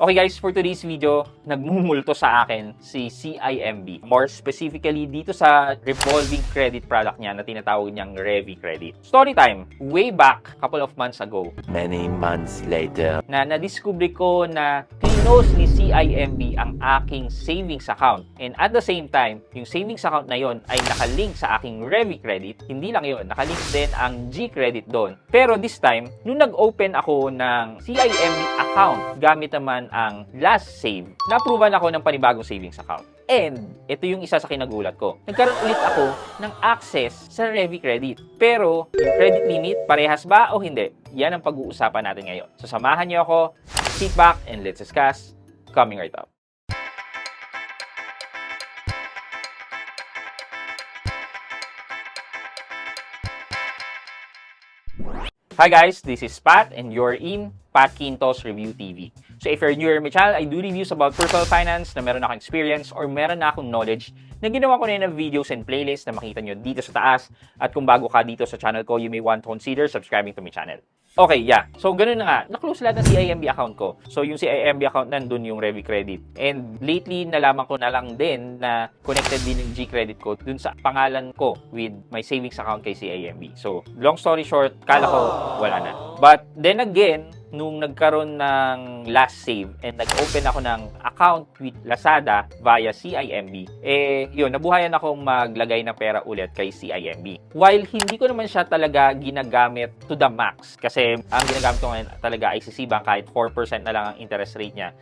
Okay guys, for today's video, nagmumulto sa akin si CIMB. More specifically, dito sa revolving credit product niya na tinatawag niyang Revi Credit. Story time, way back, couple of months ago. Many months later. Na-discover ko na close ni CIMB ang aking savings account. And at the same time, yung savings account na yon ay nakalink sa aking Revi Credit. Hindi lang yon, nakalink din ang G-Credit doon. Pero this time, nung nag-open ako ng CIMB account, gamit naman ang last save, na-approvean ako ng panibagong savings account. And ito yung isa sa kinagulat ko. Nagkaroon ulit ako ng access sa Revi Credit. Pero yung credit limit, parehas ba o hindi? Yan ang pag-uusapan natin ngayon. So samahan niyo ako, sit back and let's discuss. Coming right up. Hi guys, this is Pat and you're in Pat Quintos Review TV. So if you're new to my channel, I do reviews about personal finance na meron akong experience or meron na akong knowledge na ginawa ko na ng videos and playlists na makita nyo dito sa taas. At kung bago ka dito sa channel ko, you may want to consider subscribing to my channel. Okay, yeah. So, ganun na nga. Na-close lahat ng CIMB account ko. So, yung CIMB account nandun yung Revi Credit. And lately, nalaman ko na lang din na connected din yung G-Credit ko dun sa pangalan ko with my savings account kay CIMB. So, long story short, kala ko wala na. But then again, nung nagkaroon ng last save and nag-open ako ng account with Lazada via CIMB, yun, nabuhayan akong maglagay ng pera ulit kay CIMB. While hindi ko naman siya talaga ginagamit to the max, kasi ang ginagamit ko ngayon talaga ay sisibang kahit 4% na lang ang interest rate niya.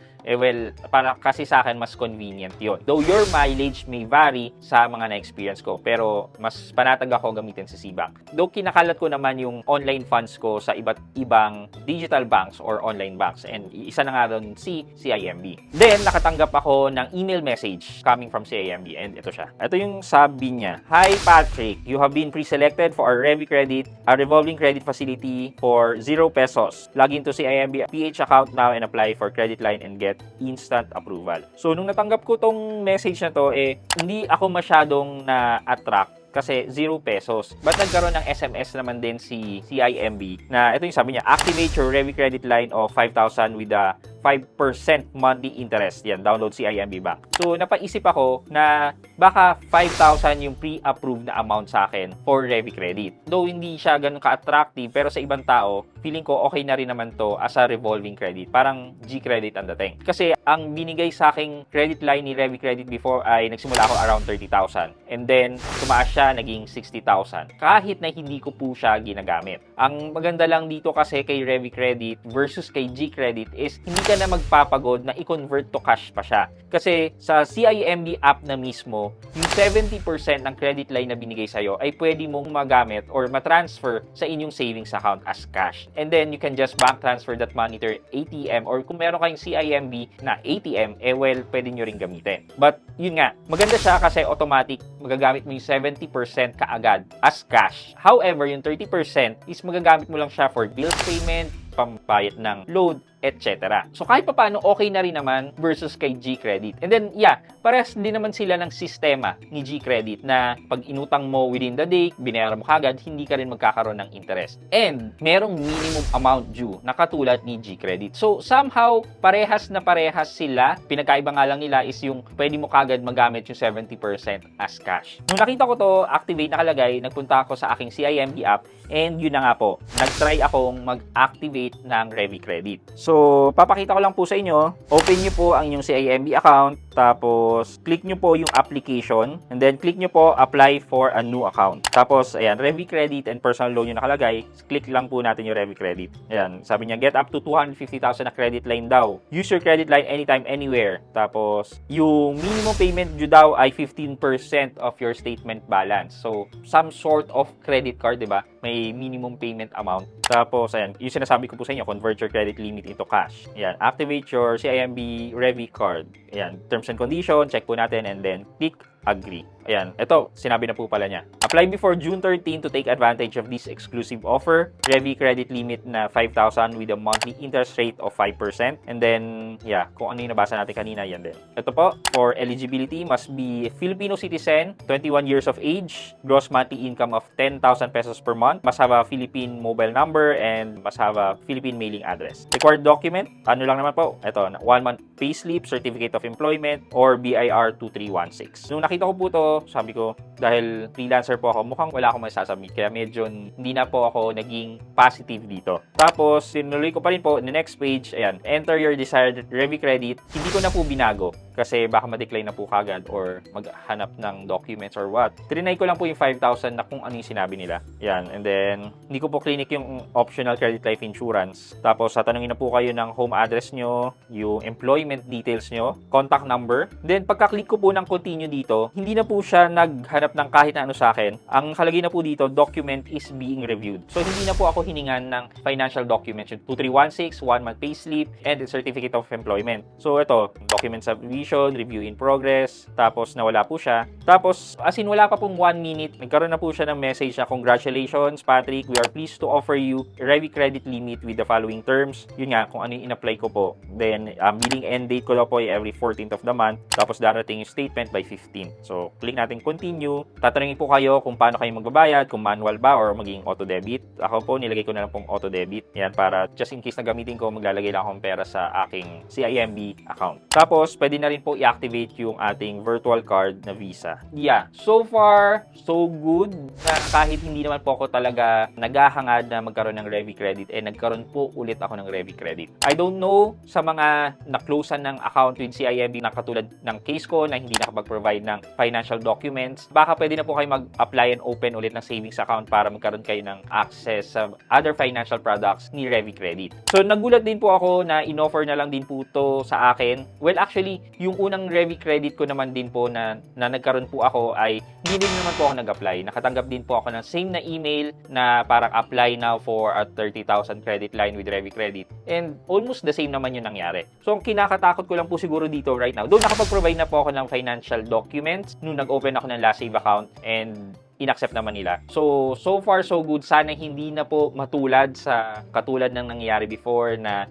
Para kasi sa akin, mas convenient yun. Though your mileage may vary sa mga na-experience ko, pero mas panatag ako gamitin si Cbank. Though kinakalat ko naman yung online funds ko sa iba't ibang digital banks or online banks, and isa na nga doon si CIMB. Then, nakatanggap ako ng email message coming from CIMB, and ito siya. Ito yung sabi niya, "Hi Patrick, you have been pre-selected for our Revi Credit, a revolving credit facility for 0 pesos. Log into CIMB PH account now and apply for credit line and get instant approval." So, nung natanggap ko tong message na to, hindi ako masyadong na-attract kasi 0 pesos. But nagkaroon ng SMS naman din si CIMB na ito yung sabi niya, "Activate your Revi Credit line of 5,000 with a 5% monthly interest." Yan, download CIMB Bank. So, napaisip ako na baka 5,000 yung pre-approved na amount sa akin for Revi Credit. Though hindi siya ganun ka-attractive, pero sa ibang tao, feeling ko okay na rin naman to as a revolving credit. Parang G-Credit ang dating. Kasi ang binigay sa aking credit line ni Revi Credit before ay nagsimula ako around 30,000. And then, tumaas siya, naging 60,000. Kahit na hindi ko po siya ginagamit. Ang maganda lang dito kasi kay Revi Credit versus kay G-Credit is hindi ka na magpapagod na i-convert to cash pa siya. Kasi sa CIMB app na mismo, yung 70% ng credit line na binigay sa'yo ay pwede mong magamit or matransfer sa inyong savings account as cash. And then, you can just bank transfer that money to your ATM, or kung meron kayong CIMB na ATM, pwede nyo rin gamitin. But, yun nga, maganda siya kasi automatic, magagamit mo yung 70% kaagad as cash. However, yung 30% is magagamit mo lang siya for bills payment, pambayad ng load, etc. So kahit pa paano, okay na rin naman versus kay G-Credit. And then, yeah, parehas din naman sila ng sistema ni G-Credit na pag inutang mo within the day, binayaran mo kagad, hindi ka rin magkakaroon ng interest. And merong minimum amount due na katulad ni G-Credit. So somehow, parehas na parehas sila. Pinagkaiba nga lang nila is yung pwede mo kagad magamit yung 70% as cash. Nung nakita ko to, activate nakalagay, nagpunta ako sa aking CIMB app, and yun na nga po, nag-try akong mag-activate ng Revi Credit. So, papakita ko lang po sa inyo. Open nyo po ang inyong CIMB account. Tapos, click nyo po yung application. And then, click nyo po apply for a new account. Tapos, ayan, Revi Credit and personal loan yung nakalagay. Click lang po natin yung Revi Credit. Ayan, sabi niya, get up to 250,000 na credit line daw. Use your credit line anytime, anywhere. Tapos, yung minimum payment due daw ay 15% of your statement balance. So, some sort of credit card, di ba? May minimum payment amount. Tapos, ayan, yung sinasabi ko po sa inyo, convert your credit limit into cash. Ayan, activate your CIMB Revi card. Ayan, terms and conditions, check po natin, and then click agree. ayan, ito, sinabi na po pala niya. Apply before June 13 to take advantage of this exclusive offer. Revy credit limit na 5,000 with a monthly interest rate of 5%. And then, yeah, kung ano yung nabasa natin kanina, yan din. Ito po, for eligibility, must be Filipino citizen, 21 years of age, gross monthly income of 10,000 pesos per month, must have a Philippine mobile number, and must have a Philippine mailing address. Required document, ano lang naman po, ito, 1 month payslip, certificate of employment, or BIR 2316. Nung nakita ko po to, sabi ko, dahil freelancer po ako, mukhang wala akong masasubmit. Kaya medyo hindi na po ako naging positive dito. Tapos, sinuloy ko pa rin po, the next page, ayan, enter your desired Revy credit. Hindi ko na po binago kasi baka ma-decline na po kagad or maghanap ng documents or what. Trinay ko lang po yung 5,000 na kung ano yung sinabi nila. Yan. And then, hindi ko po clinic yung optional credit life insurance. Tapos, tatanungin na po kayo ng home address nyo, yung employment details nyo, contact number. Then, pagka-click ko po ng continue dito, hindi na po siya naghanap ng kahit na ano sa akin. Ang kalagay na po dito, document is being reviewed. So, hindi na po ako hiningan ng financial documents. Yung 2316, 1 month payslip, and the certificate of employment. So, ito, document submission, review in progress, tapos nawala po siya. Tapos, as in, wala pa pong 1 minute, nagkaroon na po siya ng message na, congratulations, Patrick, we are pleased to offer you a Revy credit limit with the following terms. Yun nga, kung ano yung in-apply ko po. Then, billing end date ko na po ay every 14th of the month. Tapos, darating yung statement by 15. So, click natin continue. Tatanungin po kayo kung paano kayo magbabayad, kung manual ba or maging auto-debit. Ako po, nilagay ko na lang pong auto-debit. Yan, para just in case na gamitin ko, maglalagay lang akong pera sa aking CIMB account. Tapos, pwede na rin po i-activate yung ating virtual card na Visa. Yeah, so far, so good na kahit hindi naman po ako talaga naghahangad na magkaroon ng Revy credit, nagkaroon po ulit ako ng Revy credit. I don't know sa mga na-closean ng account with CIMB na katulad ng case ko na hindi nakapag-provide ng financial documents, baka pwede na po kayo mag-apply and open ulit ng savings account para magkaroon kayo ng access sa other financial products ni Revy credit. So, nagulat din po ako na in-offer na lang din po to sa akin. Well, actually, yung unang Revy credit ko naman din po na nagkaroon po ako ay hindi din naman po ako nag-apply. Nakatanggap din po ako ng same na email na parang apply now for a 30,000 credit line with Revy credit. And almost the same naman yung nangyari. So, ang kinakatakot ko lang po siguro dito right now, doon nakapag-provide na po ako ng financial documents nung nag-open ako ng Last Save account and inaccept naman nila. So far so good. Sana hindi na po matulad sa katulad ng nangyayari before na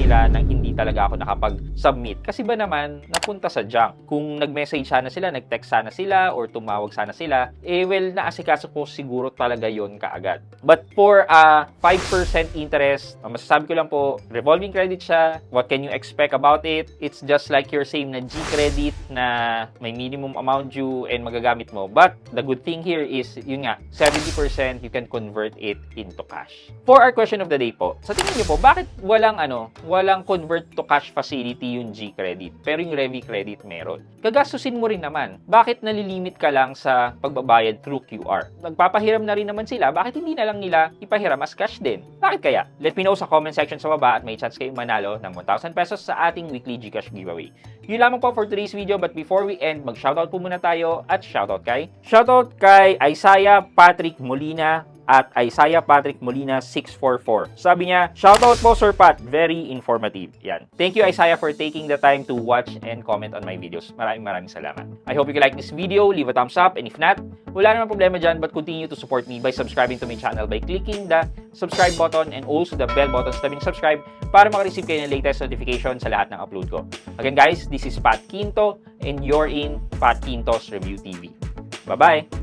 nila nang hindi talaga ako nakapag-submit. Kasi ba naman, napunta sa junk. Kung nag-message sana sila, nag-text sana sila, or tumawag sana sila, well, naasikaso ko siguro talaga yon kaagad. But for 5% interest, masasabi ko lang po, revolving credit siya. What can you expect about it? It's just like your same na G-credit na may minimum amount due and magagamit mo. But the good thing here is, yun nga, 70% you can convert it into cash. For our question of the day po, sa tingin niyo po, bakit walang convert to cash facility yung G-credit, pero yung Revy credit meron? Gagastusin mo rin naman. Bakit nalilimit ka lang sa pagbabayad through QR? Nagpapahiram na rin naman sila, bakit hindi na lang nila ipahiram as cash din? Bakit kaya? Let me know sa comment section sa baba at may chance kayong manalo ng 1,000 pesos sa ating weekly GCash giveaway. Yun lamang po for today's video, but before we end, mag-shoutout po muna tayo at shoutout kay Isaiah Patrick Molina at Isaiah Patrick Molina 644. Sabi niya, shoutout po Sir Pat, very informative. Yan. Thank you Isaiah for taking the time to watch and comment on my videos. Maraming salamat. I hope you like this video, leave a thumbs up, and if not, wala naman problema dyan, but continue to support me by subscribing to my channel by clicking the subscribe button and also the bell button sa tabing subscribe para makareceive kayo ng latest notification sa lahat ng upload ko. Again guys, this is Pat Quinto and you're in Pat Quinto's Review TV. Bye-bye!